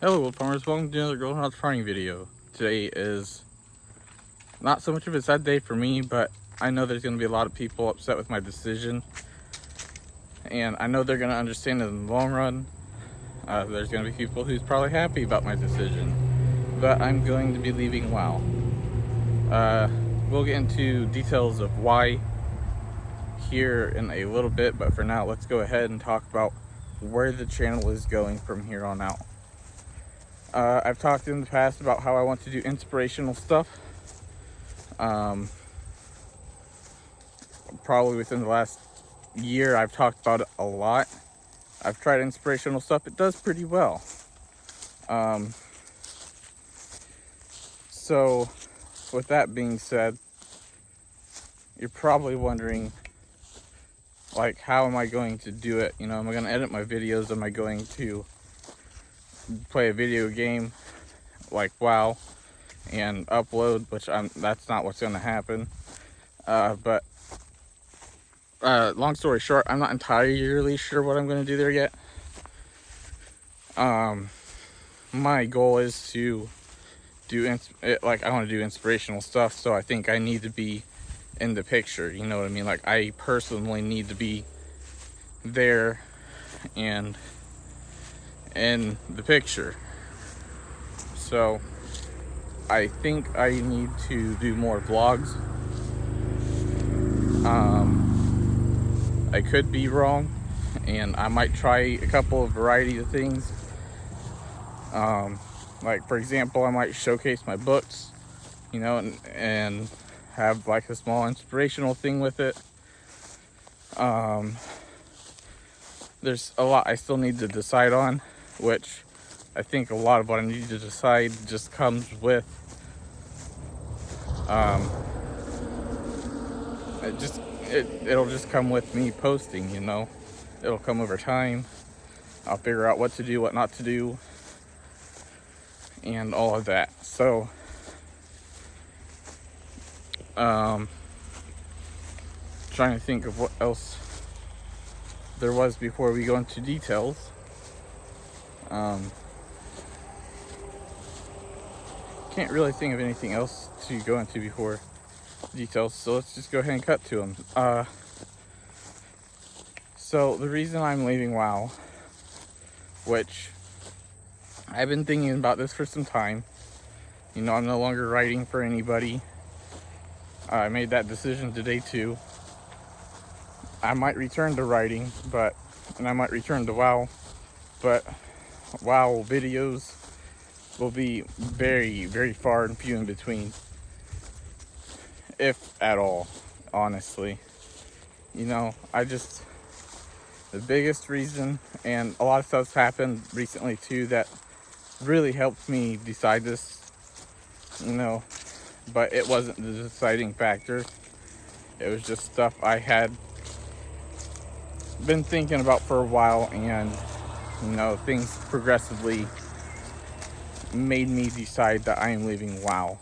Hello wood farmers, welcome to another Golden House farming video. Today is not so much of a sad day for me, but I know there's going to be a lot of people upset with my decision. And I know they're going to understand it in the long run. There's going to be people who's probably happy about my decision. But I'm going to be leaving WoW. We'll get into details of why here in a little bit, but for now let's go ahead and talk about where the channel is going from here on out. I've talked in the past about how I want to do inspirational stuff. Probably within the last year I've talked about it a lot. I've tried inspirational stuff. It does pretty well. So with that being said, you're probably wondering, like, how am I going to do it? You know, am I going to edit my videos? Am I going to play a video game like WoW and upload, which that's not what's going to happen. But long story short, I'm not entirely sure what I'm going to do there yet. My goal is to do I want to do inspirational stuff, so I think I need to be in the picture, you know what I mean? Like, I personally need to be there and in the picture. So I think I need to do more vlogs. I could be wrong, and I might try a couple of variety of things. Like, for example, I might showcase my books, you know, and have like a small inspirational thing with it. There's a lot I still need to decide on, which I think a lot of what I need to decide just comes with it'll just come with me posting, you know. It'll come over time. I'll figure out what to do, what not to do, and all of that. So trying to think of what else there was before we go into details. Can't really think of anything else to go into before details, so let's just go ahead and cut to them. So the reason I'm leaving WoW, which I've been thinking about this for some time, you know, I'm no longer writing for anybody. I made that decision today too. I might return to writing, and I might return to WoW, but WoW videos will be very, very far and few in between, if at all, honestly. You know, the biggest reason, and a lot of stuff's happened recently too that really helped me decide this, you know, but it wasn't the deciding factor. It was just stuff I had been thinking about for a while, and, you know, things progressively made me decide that I am leaving WoW.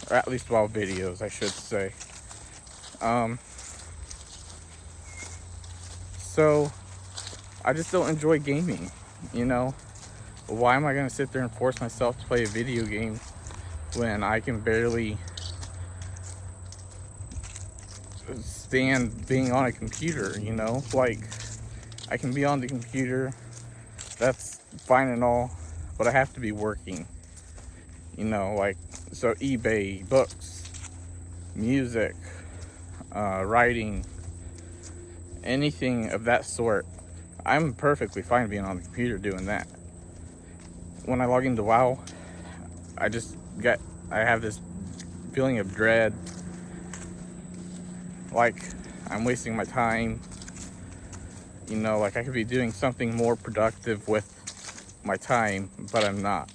Or at least WoW videos, I should say. So I just don't enjoy gaming, you know. Why am I going to sit there and force myself to play a video game when I can barely stand being on a computer, you know? Like, I can be on the computer, that's fine and all, but I have to be working, you know, like, so eBay, books, music, writing, anything of that sort. I'm perfectly fine being on the computer doing that. When I log into WoW, I have this feeling of dread, like I'm wasting my time, you know, like I could be doing something more productive with my time, but I'm not.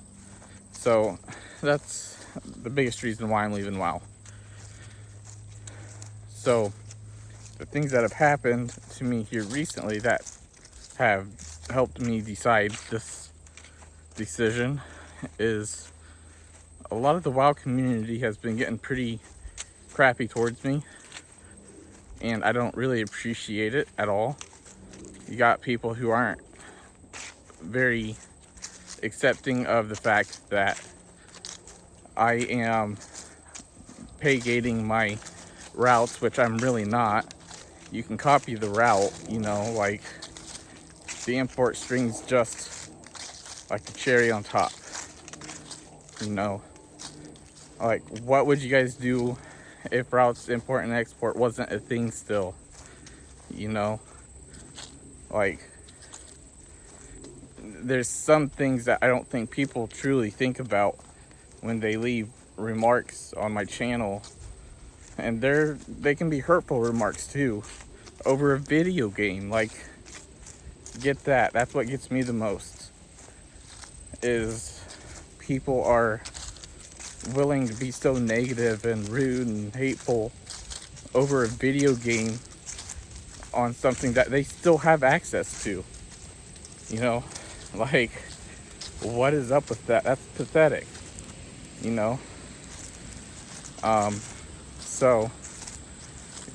So that's the biggest reason why I'm leaving WoW. So the things that have happened to me here recently that have helped me decide this decision is a lot of the WoW community has been getting pretty crappy towards me, and I don't really appreciate it at all. You got people who aren't very accepting of the fact that I am pay gating my routes, which I'm really not. You can copy the route, you know, like the import string's just like the cherry on top, you know. Like, what would you guys do if routes import and export wasn't a thing still, you know? Like, there's some things that I don't think people truly think about when they leave remarks on my channel, and they can be hurtful remarks too, over a video game. Like, get that. That's what gets me the most, is people are willing to be so negative and rude and hateful over a video game on something that they still have access to, you know. Like, what is up with that? That's pathetic, you know. So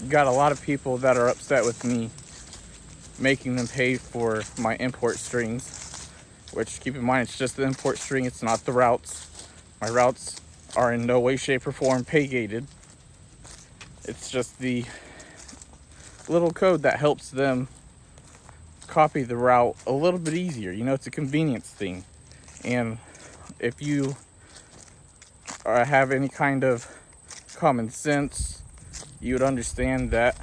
got a lot of people that are upset with me making them pay for my import strings, which, keep in mind, it's just the import string, it's not the routes. My routes are in no way, shape, or form pay gated. It's just the little code that helps them copy the route a little bit easier. You know, it's a convenience thing. And if you have any kind of common sense, you would understand that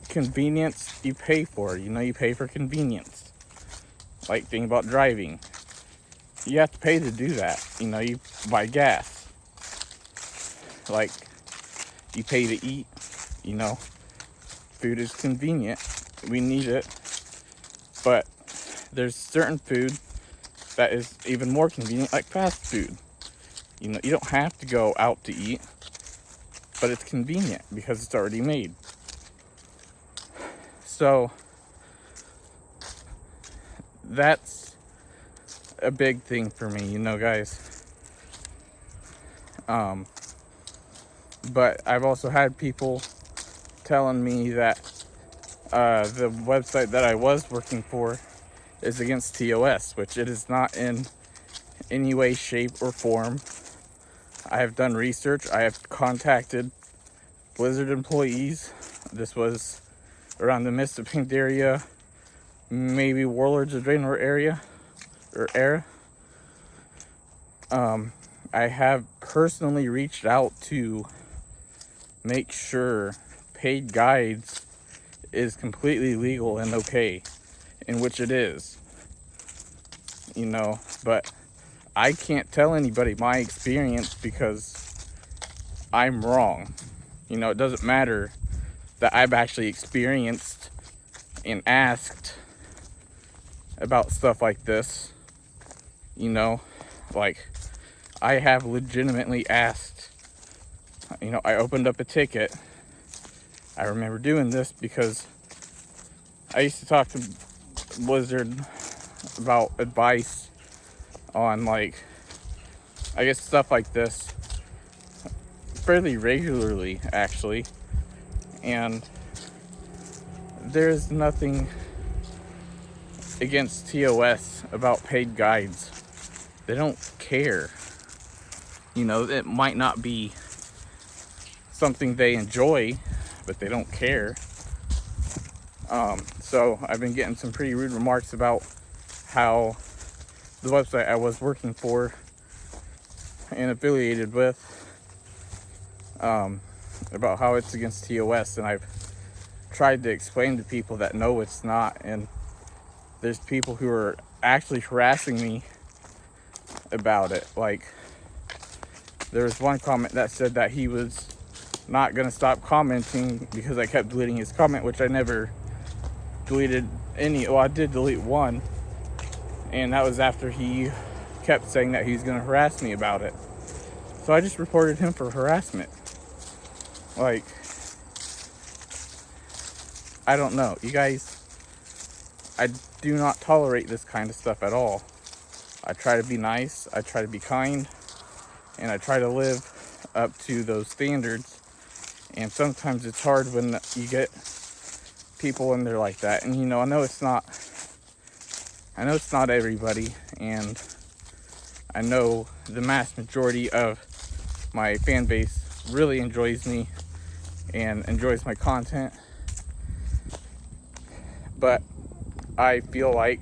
convenience you pay for. You know, you pay for convenience. Like, think about driving. You have to pay to do that. You know, you buy gas. Like, you pay to eat. You know, food is convenient. We need it. But there's certain food that is even more convenient, like fast food. You know, you don't have to go out to eat, but it's convenient because it's already made. So that's a big thing for me, you know, guys. But I've also had people telling me that the website that I was working for is against TOS, which it is not in any way, shape, or form. I have done research. I have contacted Blizzard employees. This was around the Mist of Pandaria, maybe Warlords of Draenor area or era. I have personally reached out to make sure paid guides is completely legal and okay, in which it is, you know. But I can't tell anybody my experience because I'm wrong. You know, it doesn't matter that I've actually experienced and asked about stuff like this. You know, like, I have legitimately asked. You know, I opened up a ticket. I remember doing this because I used to talk to Blizzard about advice on, like, I guess stuff like this fairly regularly, actually. And there's nothing against TOS about paid guides. They don't care. You know, it might not be something they enjoy, but they don't care. So I've been getting some pretty rude remarks about how the website I was working for and affiliated with, about how it's against TOS, and I've tried to explain to people that no, it's not. And there's people who are actually harassing me about it. Like, there was one comment that said that he was not gonna stop commenting because I kept deleting his comment, which I never deleted any. Well, I did delete one, and that was after he kept saying that he's gonna harass me about it. So I just reported him for harassment. Like, I don't know, you guys. I do not tolerate this kind of stuff at all. I try to be nice, I try to be kind, and I try to live up to those standards. And sometimes it's hard when you get people in there like that. And, you know, I know it's not I know it's not everybody, and I know the mass majority of my fan base really enjoys me and enjoys my content, but I feel like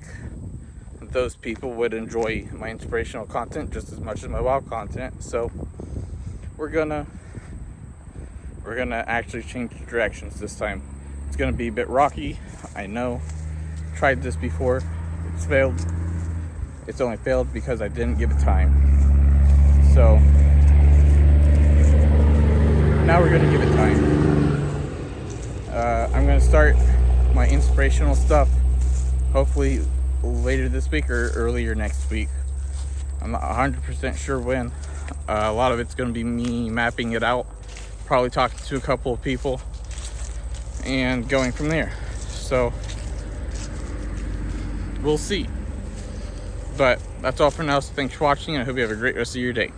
those people would enjoy my inspirational content just as much as my WoW content. So we're gonna actually change directions this time. It's gonna be a bit rocky, I know. Tried this before, it's failed. It's only failed because I didn't give it time. So now we're gonna give it time. I'm gonna start my inspirational stuff hopefully later this week or earlier next week. I'm not 100% sure when. A lot of it's gonna be me mapping it out, probably talking to a couple of people and going from there. So we'll see. But that's all for now, so thanks for watching, and I hope you have a great rest of your day.